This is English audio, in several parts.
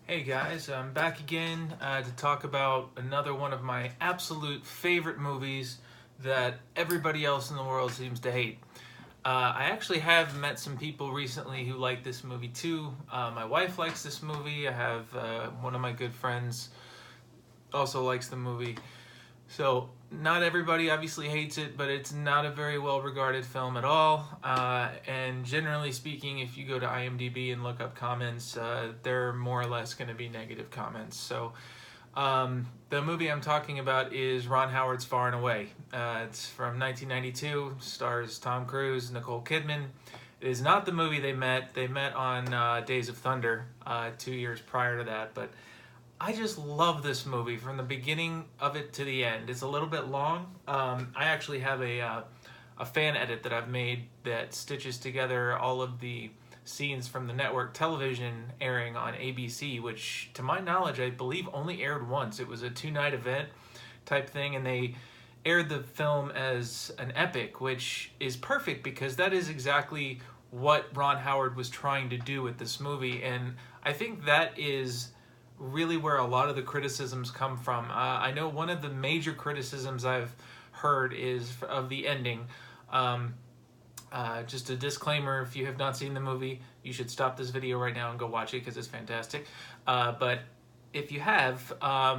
Hey guys, I'm back again to talk about another one of my absolute favorite movies that everybody else in the world seems to hate. I actually have met some people recently who like this movie too. My wife likes this movie. I have one of my good friends also likes the movie. So, not everybody obviously hates it, but it's not a very well regarded film at all. And generally speaking, if you go to IMDb and look up comments, they're more or less going to be negative comments. So, the movie I'm talking about is Ron Howard's Far and Away. It's from 1992, stars Tom Cruise, Nicole Kidman. It is not the movie they met. They met on Days of Thunder 2 years prior to that, but I just love this movie from the beginning of it to the end. It's a little bit long. I actually have a fan edit that I've made that stitches together all of the scenes from the network television airing on ABC, which, to my knowledge, I believe only aired once. It was a two-night event type thing, and they aired the film as an epic, which is perfect because that is exactly what Ron Howard was trying to do with this movie, and I think that is really where a lot of the criticisms come from. I know one of the major criticisms I've heard is of the ending. Just a disclaimer, if you have not seen the movie, you should stop this video right now and go watch it because it's fantastic. But if you have,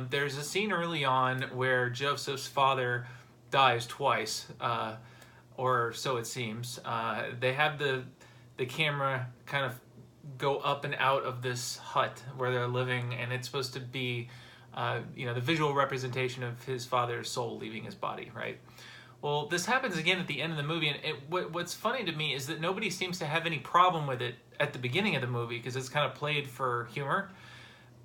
there's a scene early on where Joseph's father dies twice, or so it seems. They have the camera kind of go up and out of this hut where they're living, and it's supposed to be, the visual representation of his father's soul leaving his body, right? Well, this happens again at the end of the movie, and what's funny to me is that nobody seems to have any problem with it at the beginning of the movie because it's kind of played for humor.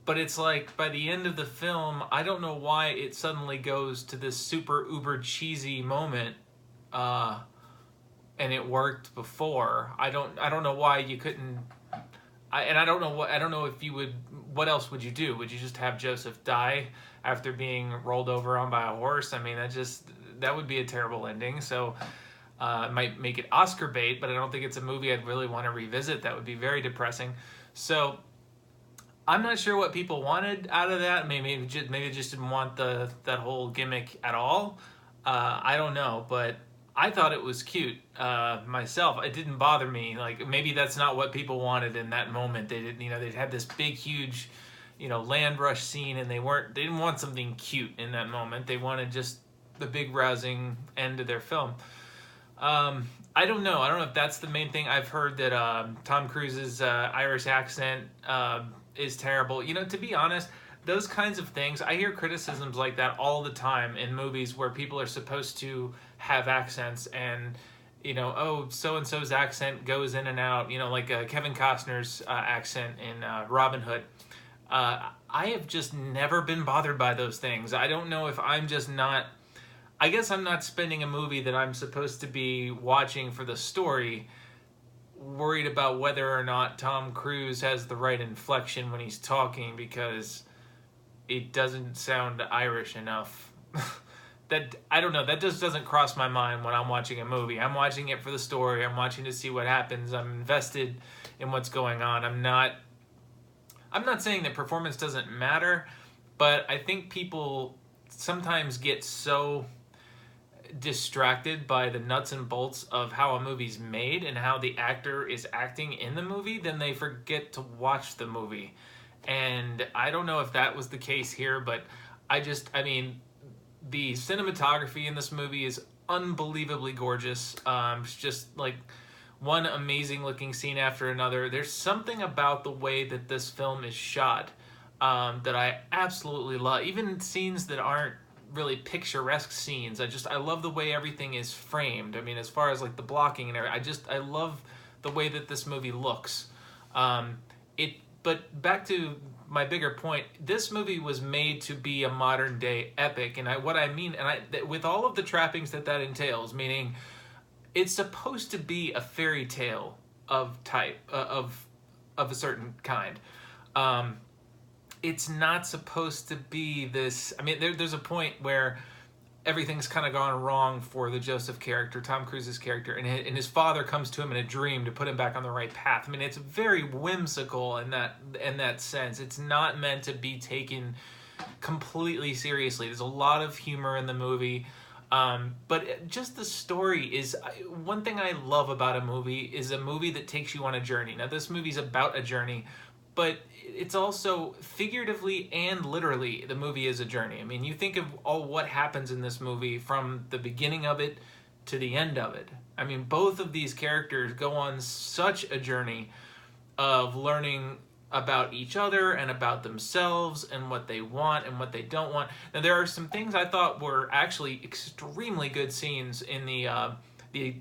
But it's like by the end of the film, I don't know why it suddenly goes to this super uber cheesy moment, and it worked before. I don't know why you couldn't. I don't know if you would. What else would you do? Would you just have Joseph die after being rolled over on by a horse? I mean, that would be a terrible ending. So it might make it Oscar bait, but I don't think it's a movie I'd really want to revisit. That would be very depressing. So I'm not sure what people wanted out of that. Maybe they just didn't want that whole gimmick at all. I don't know, but I thought it was cute myself. It didn't bother me. Like, maybe that's not what people wanted in that moment. They didn't, they had this big, huge, land rush scene, and they didn't want something cute in that moment. They wanted just the big rousing end of their film. I don't know. I don't know if that's the main thing. I've heard that Tom Cruise's Irish accent is terrible. To be honest, those kinds of things, I hear criticisms like that all the time in movies where people are supposed to have accents, and oh, so and so's accent goes in and out, like Kevin Costner's accent in Robin Hood. I have just never been bothered by those things. I don't know if I'm just not. I guess I'm not spending a movie that I'm supposed to be watching for the story worried about whether or not Tom Cruise has the right inflection when he's talking, because it doesn't sound Irish enough. That, I don't know, that just doesn't cross my mind when I'm watching a movie. I'm watching it for the story. I'm watching to see what happens. I'm invested in what's going on. I'm not saying that performance doesn't matter, but I think people sometimes get so distracted by the nuts and bolts of how a movie's made and how the actor is acting in the movie, then they forget to watch the movie. And I don't know if that was the case here, but the cinematography in this movie is unbelievably gorgeous. It's just like one amazing looking scene after another. There's something about the way that this film is shot that I absolutely love. Even scenes that aren't really picturesque scenes, I love the way everything is framed. I mean, as far as like the blocking and everything, I love the way that this movie looks. But back to my bigger point, this movie was made to be a modern day epic, and with all of the trappings that entails, meaning it's supposed to be a fairy tale of a certain kind. It's not supposed to be this. I mean, there's a point where everything's kind of gone wrong for the Joseph character, Tom Cruise's character, and his father comes to him in a dream to put him back on the right path. I mean, it's very whimsical in that sense. It's not meant to be taken completely seriously. There's a lot of humor in the movie. But just the story is one thing I love about a movie is a movie that takes you on a journey. Now, this movie's about a journey, but it's also figuratively and literally the movie is a journey. I mean, you think of all what happens in this movie from the beginning of it to the end of it. I mean, both of these characters go on such a journey of learning about each other and about themselves and what they want and what they don't want. Now, there are some things I thought were actually extremely good scenes in the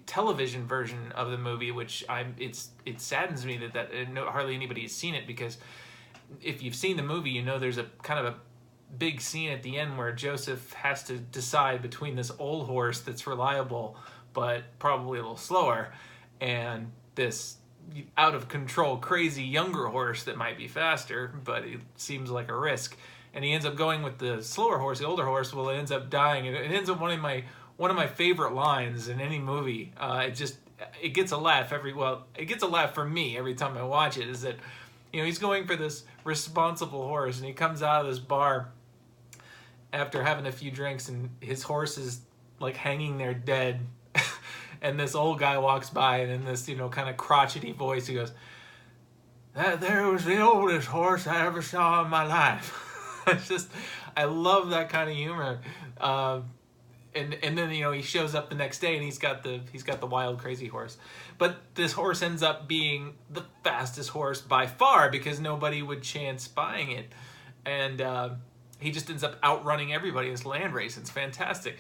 television version of the movie, which it saddens me that hardly anybody has seen it, because if you've seen the movie, you know there's a kind of a big scene at the end where Joseph has to decide between this old horse that's reliable but probably a little slower and this out of control crazy younger horse that might be faster, but it seems like a risk, and he ends up going with the slower horse, the older horse. Well, it ends up dying, and it ends up one of my favorite lines in any movie. It gets a laugh it gets a laugh from me every time I watch it, is that, you know, he's going for this responsible horse, and he comes out of this bar after having a few drinks, and his horse is like hanging there dead. And this old guy walks by, and in this, you know, kind of crotchety voice, he goes, "That there was the oldest horse I ever saw in my life." I love that kind of humor. And then, you know, he shows up the next day, and he's got the wild, crazy horse. But this horse ends up being the fastest horse by far, because nobody would chance buying it. And he just ends up outrunning everybody in this land race. It's fantastic.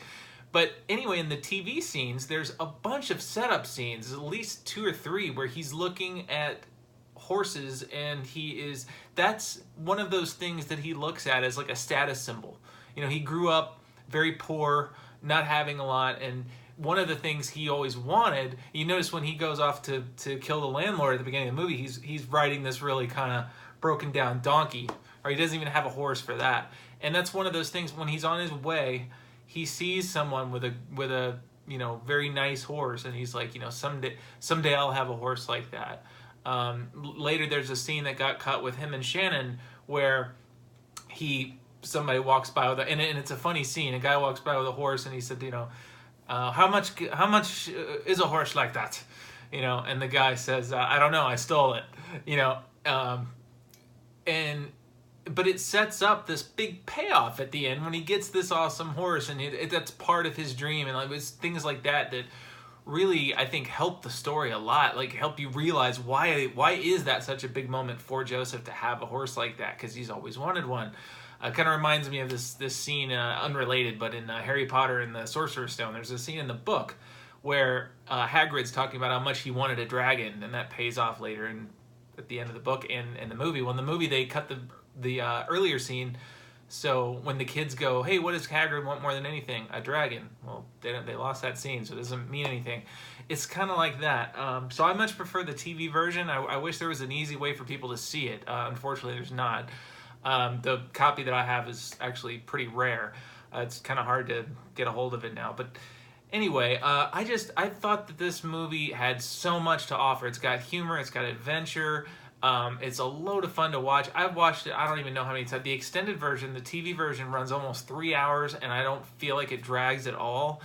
But anyway, in the TV scenes, there's a bunch of setup scenes, at least 2 or 3, where he's looking at horses, and that's one of those things that he looks at as like a status symbol. You know, he grew up very poor, not having a lot, and one of the things he always wanted, you notice when he goes off to kill the landlord at the beginning of the movie, he's riding this really kind of broken down donkey, or he doesn't even have a horse for that. And that's one of those things, when he's on his way, he sees someone with a you know, very nice horse, and he's like, you know, someday I'll have a horse like that. Later, there's a scene that got cut with him and Shannon where somebody walks by with and it's a funny scene. A guy walks by with a horse, and he said, you know, how much is a horse like that? You know, and the guy says, I don't know, I stole it. You know, but it sets up this big payoff at the end when he gets this awesome horse, and that's part of his dream, and it was things like that really, I think, help the story a lot, like help you realize why is that such a big moment for Joseph to have a horse like that, because he's always wanted one. Kind of reminds me of this scene, unrelated, but in Harry Potter and the Sorcerer's Stone, there's a scene in the book where Hagrid's talking about how much he wanted a dragon, and that pays off later at the end of the book and in the movie. Well, in the movie, they cut the earlier scene, so when the kids go, "Hey, what does Hagrid want more than anything?" A dragon. Well, they lost that scene, so it doesn't mean anything. It's kind of like that. So I much prefer the TV version. I wish there was an easy way for people to see it. Unfortunately, there's not. The copy that I have is actually pretty rare. It's kind of hard to get a hold of it now. But anyway, I thought that this movie had so much to offer. It's got humor, it's got adventure. It's a load of fun to watch. I've watched it, I don't even know how many times. The extended version, the TV version, runs almost 3 hours, and I don't feel like it drags at all.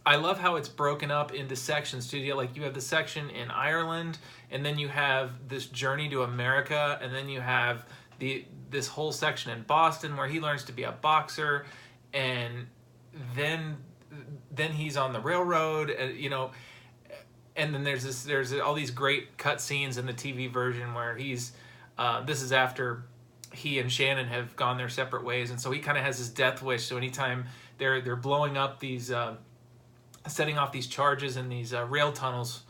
I love how it's broken up into sections too. Like, you have the section in Ireland, and then you have this journey to America, and then you have this whole section in Boston where he learns to be a boxer, and then he's on the railroad, you know. And then there's all these great cut scenes in the TV version where this is after he and Shannon have gone their separate ways, and so he kind of has his death wish. So anytime they're blowing up these, setting off these charges in these rail tunnels,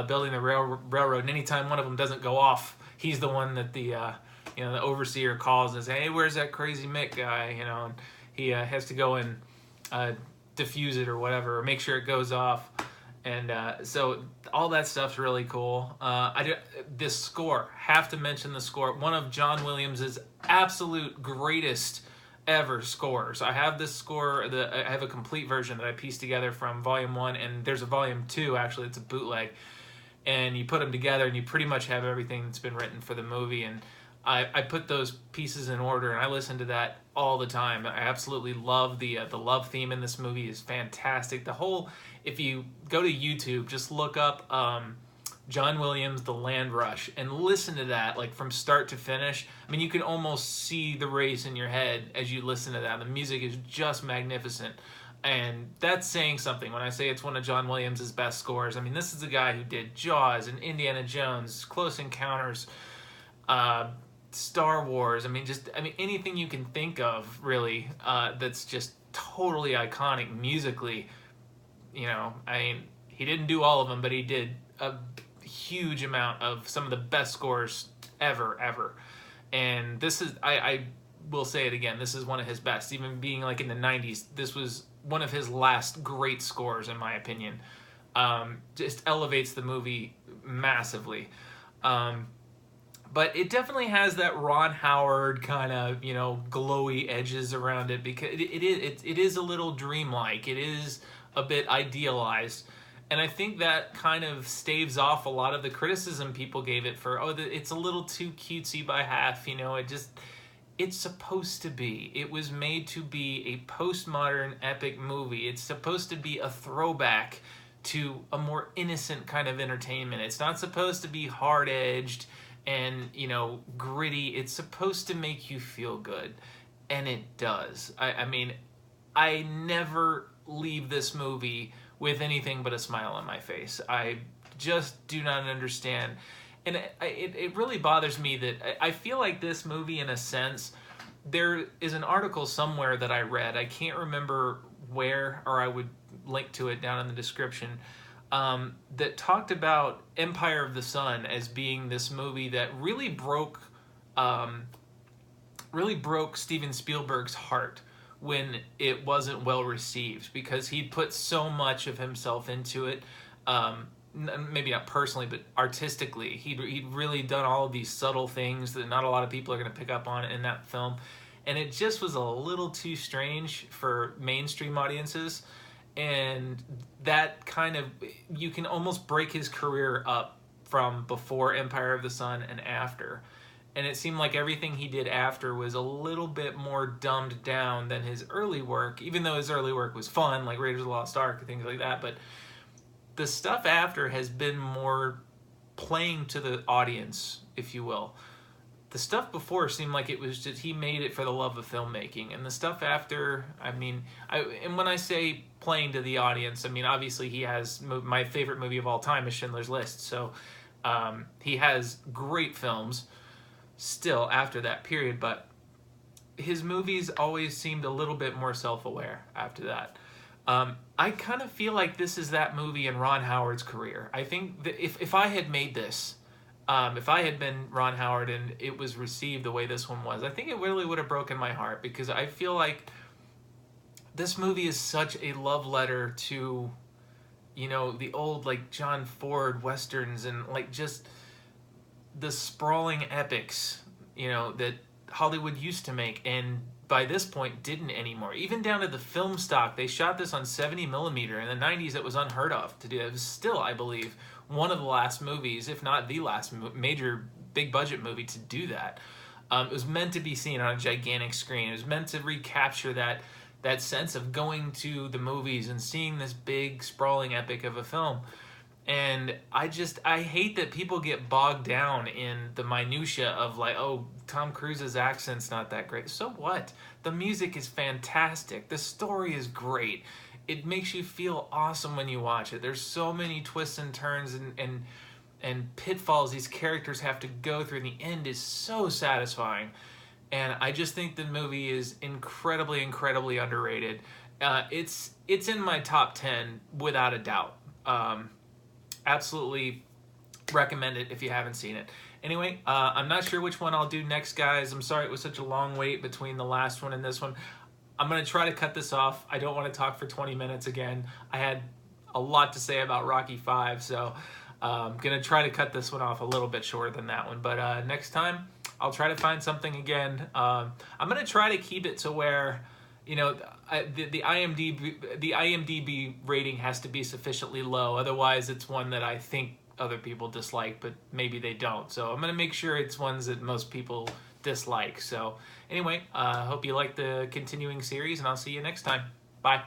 building the railroad, and anytime one of them doesn't go off, he's the one that the overseer calls and says, "Hey, where's that crazy Mick guy?" You know, and he has to go and defuse it or whatever, or make sure it goes off. And so all that stuff's really cool. This score, have to mention the score. One of John Williams' absolute greatest ever scores. I have this score, I have a complete version that I pieced together from Volume 1, and there's a Volume 2, actually, it's a bootleg. And you put them together, and you pretty much have everything that's been written for the movie. And I put those pieces in order, and I listen to that all the time. I absolutely love the love theme in this movie is fantastic. The whole, if you go to YouTube, just look up John Williams' The Land Rush and listen to that like from start to finish. I mean, you can almost see the race in your head as you listen to that. The music is just magnificent. And that's saying something when I say it's one of John Williams' best scores. I mean, this is the guy who did Jaws and Indiana Jones, Close Encounters, Star Wars. I mean, anything you can think of, really, that's just totally iconic musically. You know, I mean, he didn't do all of them, but he did a huge amount of some of the best scores ever. And this is, I will say it again, this is one of his best. Even being like in the 90s, this was one of his last great scores, in my opinion. Just elevates the movie massively. But it definitely has that Ron Howard kind of, you know, glowy edges around it, because it is a little dreamlike. It is a bit idealized. And I think that kind of staves off a lot of the criticism people gave it for, it's a little too cutesy by half, you know, it's supposed to be. It was made to be a postmodern epic movie. It's supposed to be a throwback to a more innocent kind of entertainment. It's not supposed to be hard-edged and, you know, gritty. It's supposed to make you feel good, and it does. I mean, I never leave this movie with anything but a smile on my face. I just do not understand. And it really bothers me that I feel like this movie, in a sense, there is an article somewhere that I read, I can't remember where, or I would link to it down in the description, that talked about Empire of the Sun as being this movie that really broke Steven Spielberg's heart when it wasn't well received, because he'd put so much of himself into it, maybe not personally, but artistically. He'd really done all of these subtle things that not a lot of people are going to pick up on in that film, and it just was a little too strange for mainstream audiences. And that kind of, you can almost break his career up from before Empire of the Sun and after. And it seemed like everything he did after was a little bit more dumbed down than his early work, even though his early work was fun, like Raiders of the Lost Ark and things like that. But the stuff after has been more playing to the audience, if you will. The stuff before seemed like it was just, he made it for the love of filmmaking. And the stuff after, I mean, and when I say playing to the audience, I mean, obviously he has, my favorite movie of all time is Schindler's List. So he has great films still after that period, but his movies always seemed a little bit more self-aware after that. I kind of feel like this is that movie in Ron Howard's career. I think that if I had made this, if I had been Ron Howard and it was received the way this one was, I think it really would have broken my heart, because I feel like this movie is such a love letter to, you know, the old, like, John Ford westerns and, like, just the sprawling epics, you know, that Hollywood used to make, and by this point didn't anymore. Even down to the film stock, they shot this on 70 millimeter. In the 90s, it was unheard of to do. It was still, I believe, one of the last movies, if not the last major big budget movie to do that. It was meant to be seen on a gigantic screen. It was meant to recapture that sense of going to the movies and seeing this big sprawling epic of a film. And I hate that people get bogged down in the minutia of, like, oh, Tom Cruise's accent's not that great. So what? The music is fantastic. The story is great. It makes you feel awesome when you watch it. There's so many twists and turns and pitfalls these characters have to go through. The end is so satisfying. And I just think the movie is incredibly, incredibly underrated. It's in my top 10 without a doubt. Absolutely recommend it if you haven't seen it. Anyway, I'm not sure which one I'll do next, guys. I'm sorry it was such a long wait between the last one and this one. I'm going to try to cut this off. I don't want to talk for 20 minutes again. I had a lot to say about Rocky V, so I'm going to try to cut this one off a little bit shorter than that one. But next time, I'll try to find something again. I'm gonna try to keep it to where, you know, the IMDb rating has to be sufficiently low. Otherwise, it's one that I think other people dislike, but maybe they don't. So I'm gonna make sure it's ones that most people dislike. So anyway, I hope you like the continuing series, and I'll see you next time. Bye.